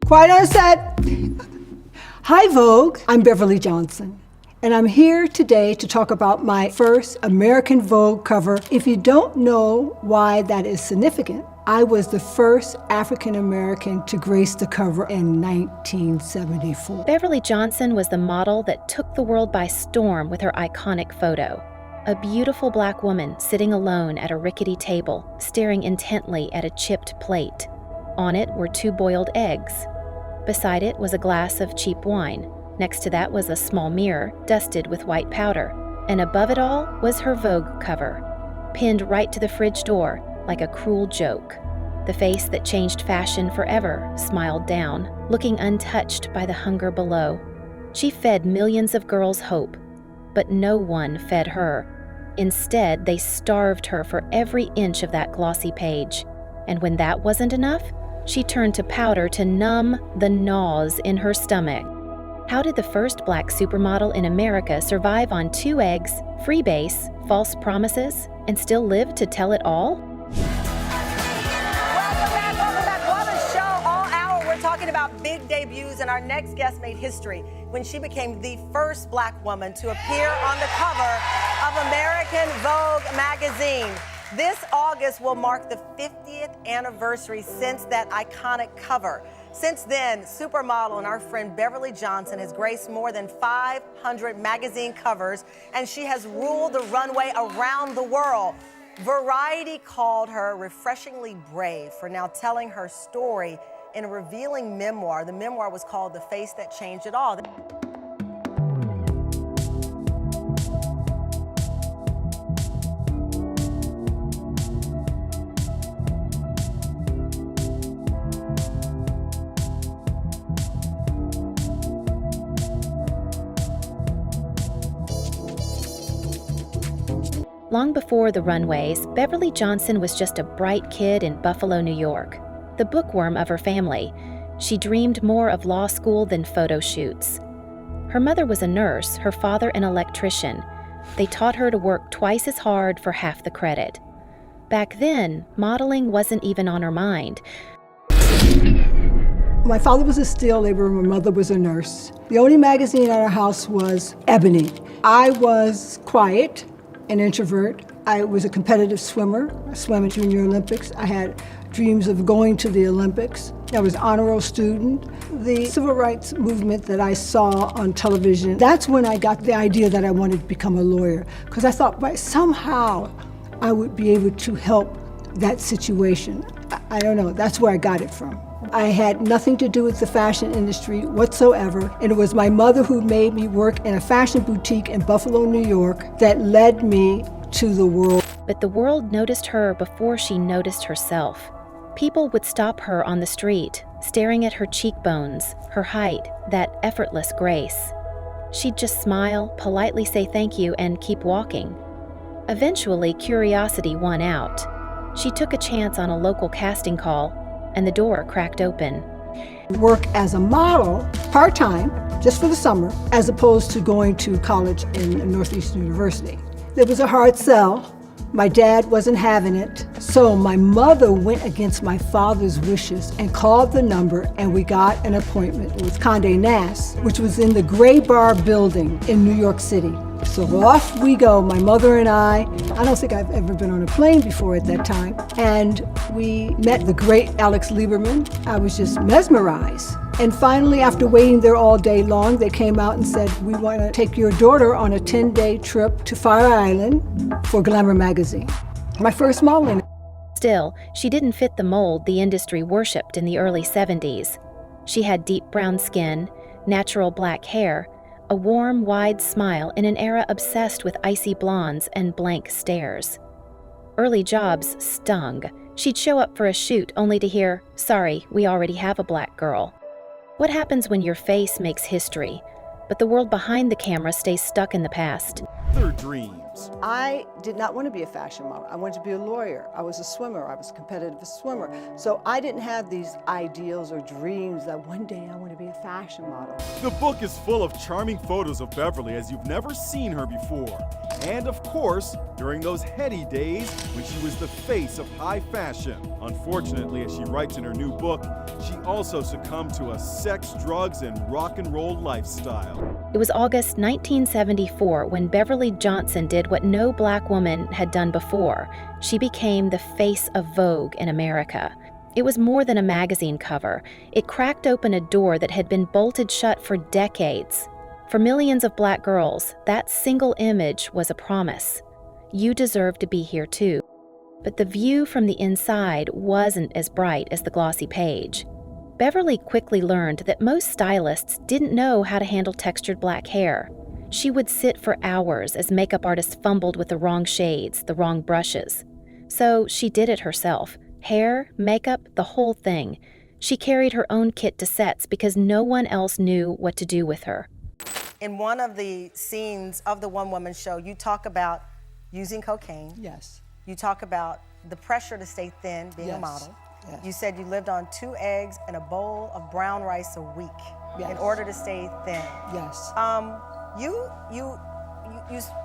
Quiet on set. Hi, Vogue. I'm Beverly Johnson, and I'm here today to talk about my first American Vogue cover. If you don't know why that is significant, I was the first African American to grace the cover in 1974. Beverly Johnson was the model that took the world by storm with her iconic photo. A beautiful black woman sitting alone at a rickety table, staring intently at a chipped plate. On it were 2 boiled eggs. Beside it was a glass of cheap wine. Next to that was a small mirror dusted with white powder. And above it all was her Vogue cover, pinned right to the fridge door like a cruel joke. The face that changed fashion forever smiled down, looking untouched by the hunger below. She fed millions of girls hope, but no one fed her. Instead, they starved her for every inch of that glossy page. And when that wasn't enough, she turned to powder to numb the gnaws in her stomach. How did the first black supermodel in America survive on 2 eggs, freebase, false promises, and still live to tell it all? Welcome back. What a show. All hour we're talking about big debuts, and our next guest made history when she became the first black woman to appear on the cover of American Vogue magazine. This August will mark the 50th anniversary since that iconic cover. Since then, Supermodel and our friend Beverly Johnson has graced more than 500 magazine covers, and she has ruled the runway around the world. Variety called her refreshingly brave for now telling her story in a revealing memoir. The memoir was called The Face That Changed It All. Long before the runways, Beverly Johnson was just a bright kid in Buffalo, New York, the bookworm of her family. She dreamed more of law school than photo shoots. Her mother was a nurse, her father an electrician. They taught her to work twice as hard for half the credit. Back then, modeling wasn't even on her mind. My father was a steel laborer, my mother was a nurse. The only magazine at our house was Ebony. I was quiet, an introvert. I was a competitive swimmer. I swam at Junior Olympics. I had dreams of going to the Olympics. I was an honor roll student. The civil rights movement that I saw on television, that's when I got the idea that I wanted to become a lawyer, because I thought somehow I would be able to help that situation. I don't know, that's where I got it from. I had nothing to do with the fashion industry whatsoever, and it was my mother who made me work in a fashion boutique in Buffalo, New York, that led me to the world. But the world noticed her before she noticed herself. People would stop her on the street, staring at her cheekbones, her height, that effortless grace. She'd just smile, politely say thank you, and keep walking. Eventually, curiosity won out. She took a chance on a local casting call, and the door cracked open. Work as a model, part-time, just for the summer, as opposed to going to college in Northeastern University. It was a hard sell. My dad wasn't having it, so my mother went against my father's wishes and called the number, and we got an appointment with Condé Nast, which was in the Gray Bar building in New York City. So off we go, my mother and I don't think I've ever been on a plane before at that time, and we met the great Alex Lieberman. I was just mesmerized. And finally, after waiting there all day long, they came out and said, we want to take your daughter on a 10-day trip to Fire Island for Glamour magazine. My first modeling. Still, she didn't fit the mold the industry worshipped in the early 70s. She had deep brown skin, natural black hair, a warm, wide smile in an era obsessed with icy blondes and blank stares. Early jobs stung. She'd show up for a shoot only to hear, "Sorry, we already have a black girl." What happens when your face makes history, but the world behind the camera stays stuck in the past? Their dreams dreams. I did not want to be a fashion model. I wanted to be a lawyer. I was a swimmer. I was a competitive swimmer. So I didn't have these ideals or dreams that one day I want to be a fashion model. The book is full of charming photos of Beverly as you've never seen her before. And of course, during those heady days when she was the face of high fashion. Unfortunately, as she writes in her new book, she also succumbed to a sex, drugs, and rock and roll lifestyle. It was August 1974 when Beverly Johnson did what no black woman had done before. She became the face of Vogue in America. It was more than a magazine cover. It cracked open a door that had been bolted shut for decades. For millions of black girls, that single image was a promise. You deserve to be here too. But the view from the inside wasn't as bright as the glossy page. Beverly quickly learned that most stylists didn't know how to handle textured black hair. She would sit for hours as makeup artists fumbled with the wrong shades, the wrong brushes. So she did it herself. Hair, makeup, the whole thing. She carried her own kit to sets because no one else knew what to do with her. In one of the scenes of the One Woman Show, you talk about using cocaine. Yes. You talk about the pressure to stay thin, being a model. Yes. You said you lived on 2 eggs and a bowl of brown rice a week in order to stay thin. Yes.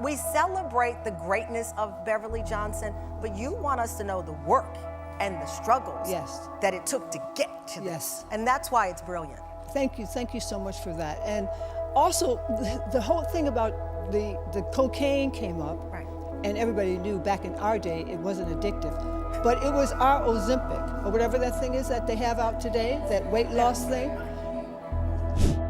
We celebrate the greatness of Beverly Johnson, but you want us to know the work and the struggles that it took to get to this. And that's why it's brilliant. Thank you so much for that. And also, the whole thing about the cocaine came up, and everybody knew back in our day it wasn't addictive, but it was our Ozempic, or whatever that thing is that they have out today, that weight loss thing.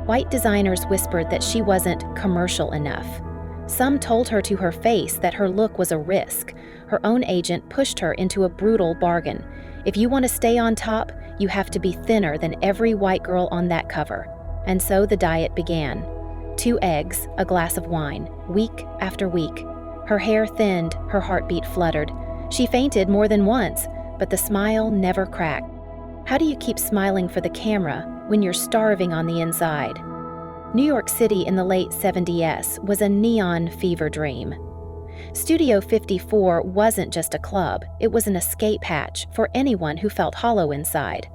White designers whispered that she wasn't commercial enough. Some told her to her face that her look was a risk. Her own agent pushed her into a brutal bargain. If you want to stay on top, you have to be thinner than every white girl on that cover. And so the diet began. 2 eggs, a glass of wine, week after week. Her hair thinned, her heartbeat fluttered. She fainted more than once, but the smile never cracked. How do you keep smiling for the camera when you're starving on the inside? New York City in the late 70s was a neon fever dream. Studio 54 wasn't just a club, it was an escape hatch for anyone who felt hollow inside.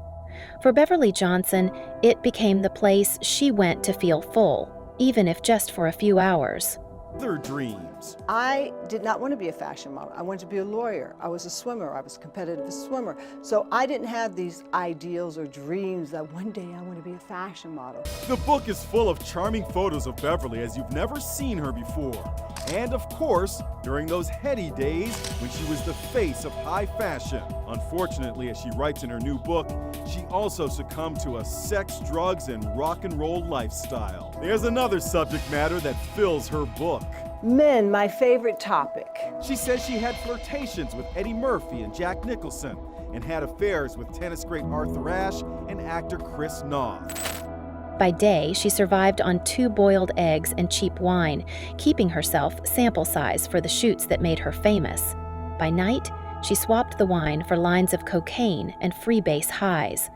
For Beverly Johnson, it became the place she went to feel full, even if just for a few hours. Their dreams. I did not want to be a fashion model. I wanted to be a lawyer. I was a swimmer. I was a competitive swimmer. So I didn't have these ideals or dreams that one day I want to be a fashion model. The book is full of charming photos of Beverly as you've never seen her before. And of course, during those heady days when she was the face of high fashion. Unfortunately, as she writes in her new book, she also succumbed to a sex, drugs, and rock and roll lifestyle. There's another subject matter that fills her book. Men, my favorite topic. She says she had flirtations with Eddie Murphy and Jack Nicholson and had affairs with tennis great Arthur Ashe and actor Chris Noth. By day, she survived on 2 boiled eggs and cheap wine, keeping herself sample size for the shoots that made her famous. By night, she swapped the wine for lines of cocaine and freebase highs.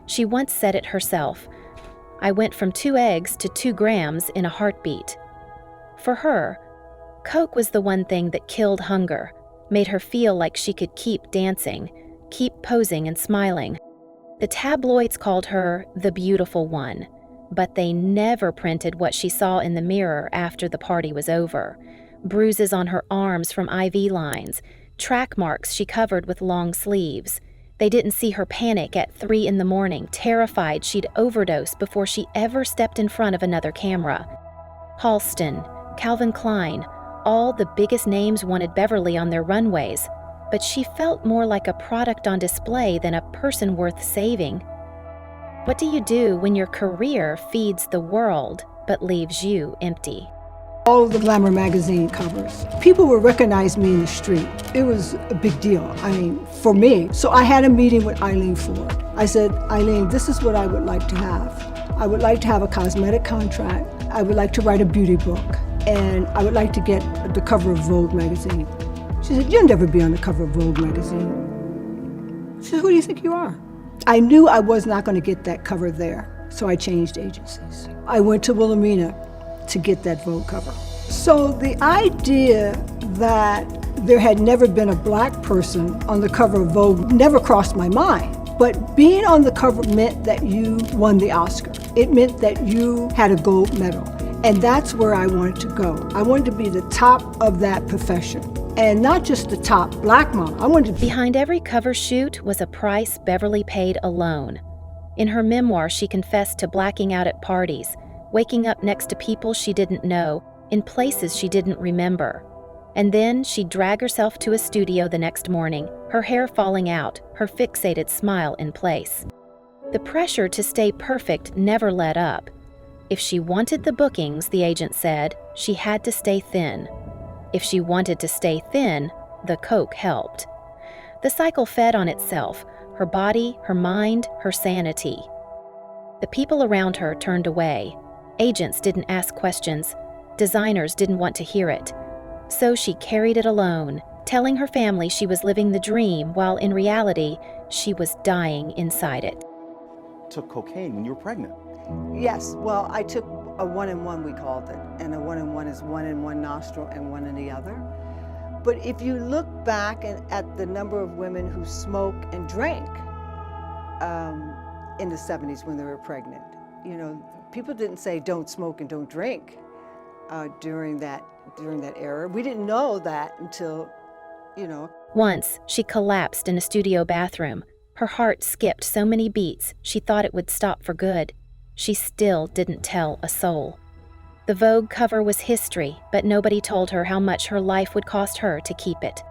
She once said it herself, "I went from 2 eggs to 2 grams in a heartbeat." For her, Coke was the one thing that killed hunger, made her feel like she could keep dancing, keep posing and smiling. The tabloids called her the beautiful one, but they never printed what she saw in the mirror after the party was over. Bruises on her arms from IV lines, track marks she covered with long sleeves. They didn't see her panic at 3 in the morning, terrified she'd overdose before she ever stepped in front of another camera. Halston, Calvin Klein, all the biggest names wanted Beverly on their runways, but she felt more like a product on display than a person worth saving. What do you do when your career feeds the world but leaves you empty? All of the Glamour magazine covers. People would recognize me in the street. It was a big deal, for me. So I had a meeting with Eileen Ford. I said, Eileen, this is what I would like to have. I would like to have a cosmetic contract. I would like to write a beauty book. And I would like to get the cover of Vogue magazine. She said, you'll never be on the cover of Vogue magazine. She said, who do you think you are? I knew I was not going to get that cover there, so I changed agencies. I went to Wilhelmina to get that Vogue cover. So the idea that there had never been a black person on the cover of Vogue never crossed my mind. But being on the cover meant that you won the Oscar. It meant that you had a gold medal. And that's where I wanted to go. I wanted to be the top of that profession. And not just the top black model. I wanted to be. Behind every cover shoot was a price Beverly paid alone. In her memoir, she confessed to blacking out at parties, waking up next to people she didn't know, in places she didn't remember. And then she'd drag herself to a studio the next morning, her hair falling out, her fixated smile in place. The pressure to stay perfect never let up. If she wanted the bookings, the agent said, she had to stay thin. If she wanted to stay thin, the coke helped. The cycle fed on itself, her body, her mind, her sanity. The people around her turned away. Agents didn't ask questions. Designers didn't want to hear it. So she carried it alone, telling her family she was living the dream while in reality, she was dying inside it. Took cocaine when you were pregnant. Yes, well, I took a 1-in-1, we called it, and a 1-in-1 is one in one nostril and one in the other. But if you look back at the number of women who smoked and drank in the 70s when they were pregnant, you know, people didn't say don't smoke and don't drink during that era. We didn't know that until, you know. Once, she collapsed in a studio bathroom. Her heart skipped so many beats, she thought it would stop for good. She still didn't tell a soul. The Vogue cover was history, but nobody told her how much her life would cost her to keep it.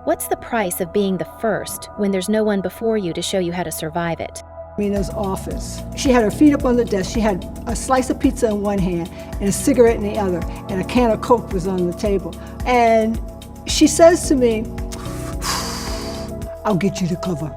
What's the price of being the first when there's no one before you to show you how to survive it? Mina's office. She had her feet up on the desk. She had a slice of pizza in one hand and a cigarette in the other, and a can of Coke was on the table. And she says to me, "I'll get you the cover."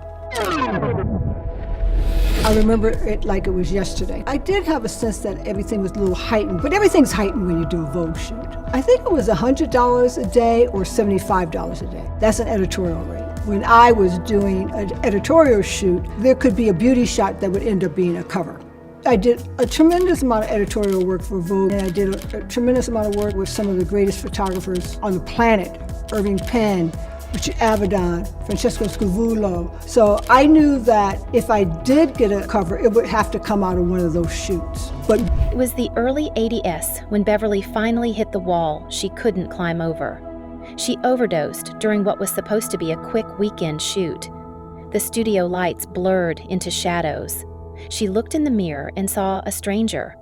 I remember it like it was yesterday. I did have a sense that everything was a little heightened, but everything's heightened when you do a Vogue shoot. I think it was $100 a day or $75 a day. That's an editorial rate. When I was doing an editorial shoot, there could be a beauty shot that would end up being a cover. I did a tremendous amount of editorial work for Vogue, and I did a tremendous amount of work with some of the greatest photographers on the planet, Irving Penn, Richard Avedon, Francesco Scavullo. So I knew that if I did get a cover, it would have to come out of one of those shoots. But it was the early 80s when Beverly finally hit the wall she couldn't climb over. She overdosed during what was supposed to be a quick weekend shoot. The studio lights blurred into shadows. She looked in the mirror and saw a stranger.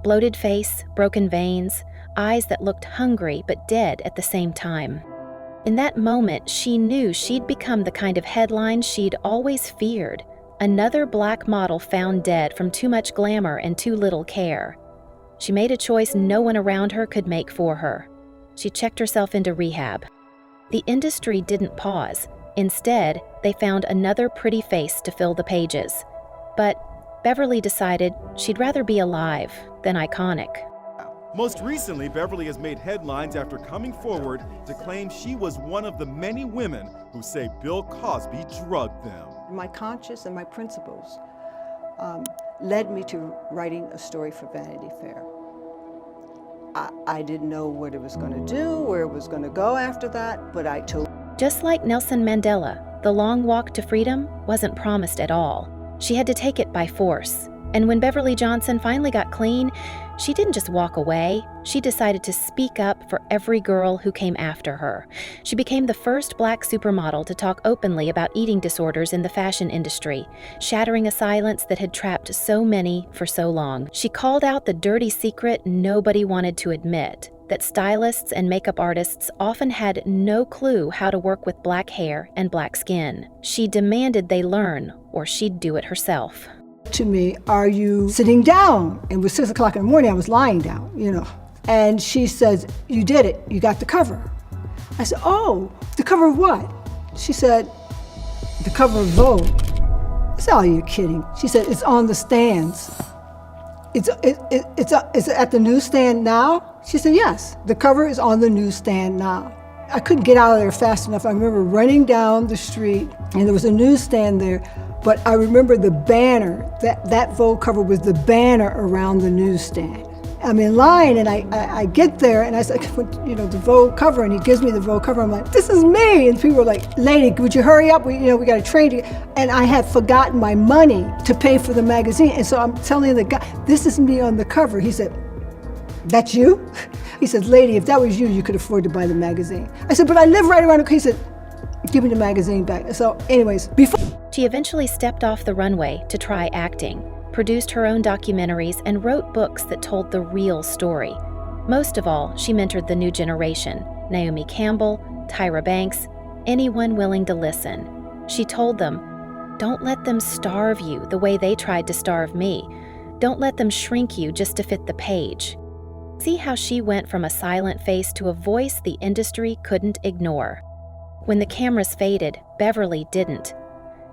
Bloated face, broken veins, eyes that looked hungry but dead at the same time. In that moment, she knew she'd become the kind of headline she'd always feared. Another black model found dead from too much glamour and too little care. She made a choice no one around her could make for her. She checked herself into rehab. The industry didn't pause. Instead, they found another pretty face to fill the pages. But Beverly decided she'd rather be alive than iconic. Most recently, Beverly has made headlines after coming forward to claim she was one of the many women who say Bill Cosby drugged them. My conscience and my principles led me to writing a story for Vanity Fair. I didn't know what it was going to do, where it was going to go after that, but I told. Just like Nelson Mandela, the long walk to freedom wasn't promised at all. She had to take it by force. And when Beverly Johnson finally got clean, she didn't just walk away. She decided to speak up for every girl who came after her. She became the first black supermodel to talk openly about eating disorders in the fashion industry, shattering a silence that had trapped so many for so long. She called out the dirty secret nobody wanted to admit, that stylists and makeup artists often had no clue how to work with black hair and black skin. She demanded they learn, or she'd do it herself. To me, "Are you sitting down?" And it was 6 o'clock in the morning, I was lying down, you know. And she says, "You did it, you got the cover." I said, "Oh, the cover of what?" She said, "The cover of Vogue." I said, "Oh, you're kidding." She said, "It's on the stands." It's at the newsstand now? She said, "Yes, the cover is on the newsstand now." I couldn't get out of there fast enough. I remember running down the street, and there was a newsstand there. But I remember the banner, that Vogue cover was the banner around the newsstand. I'm in line, and I get there, and I said, you know, the Vogue cover, and he gives me the Vogue cover. I'm like, this is me. And people were like, lady, would you hurry up? We got to train you. And I had forgotten my money to pay for the magazine. And so I'm telling the guy, this is me on the cover. He said, that's you? He said, lady, if that was you, you could afford to buy the magazine. I said, but I live right around the corner. He said, give me the magazine back. So anyways, before. She eventually stepped off the runway to try acting, produced her own documentaries, and wrote books that told the real story. Most of all, she mentored the new generation, Naomi Campbell, Tyra Banks, anyone willing to listen. She told them, don't let them starve you the way they tried to starve me. Don't let them shrink you just to fit the page. See how she went from a silent face to a voice the industry couldn't ignore. When the cameras faded, Beverly didn't.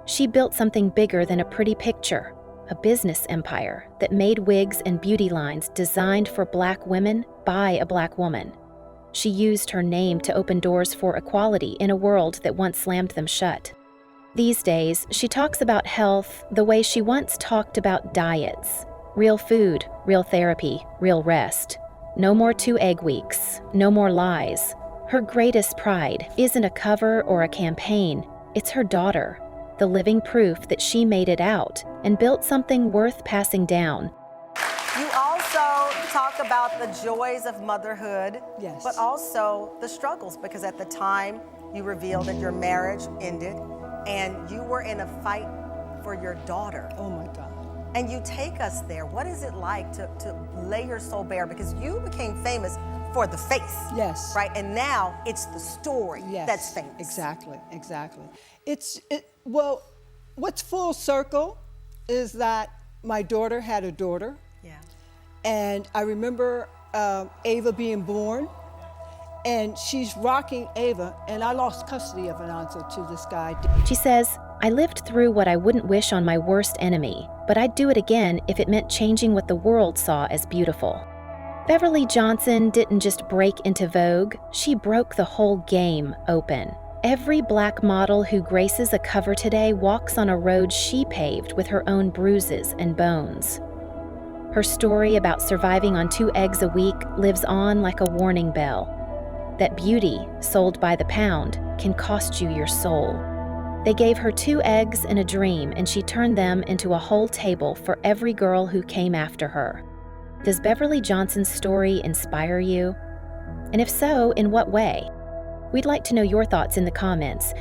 She built something bigger than a pretty picture, a business empire that made wigs and beauty lines designed for Black women by a Black woman. She used her name to open doors for equality in a world that once slammed them shut. These days, she talks about health the way she once talked about diets. Real food, real therapy, real rest. No more 2 egg weeks, no more lies. Her greatest pride isn't a cover or a campaign, it's her daughter, the living proof that she made it out and built something worth passing down. You also talk about the joys of motherhood, Yes. but also the struggles, because at the time you revealed that your marriage ended and you were in a fight for your daughter. Oh my God. And you take us there. What is it like to lay your soul bare? Because you became famous for the face. Yes. Right? And now it's the story Yes, that's famous. Exactly. Well, what's full circle is that my daughter had a daughter. Yeah. And I remember Ava being born, and she's rocking Ava, and I lost custody of Anansa to this guy. She says, I lived through what I wouldn't wish on my worst enemy, but I'd do it again if it meant changing what the world saw as beautiful. Beverly Johnson didn't just break into Vogue, she broke the whole game open. Every Black model who graces a cover today walks on a road she paved with her own bruises and bones. Her story about surviving on 2 eggs a week lives on like a warning bell. That beauty, sold by the pound, can cost you your soul. They gave her 2 eggs and a dream, and she turned them into a whole table for every girl who came after her. Does Beverly Johnson's story inspire you? And if so, in what way? We'd like to know your thoughts in the comments.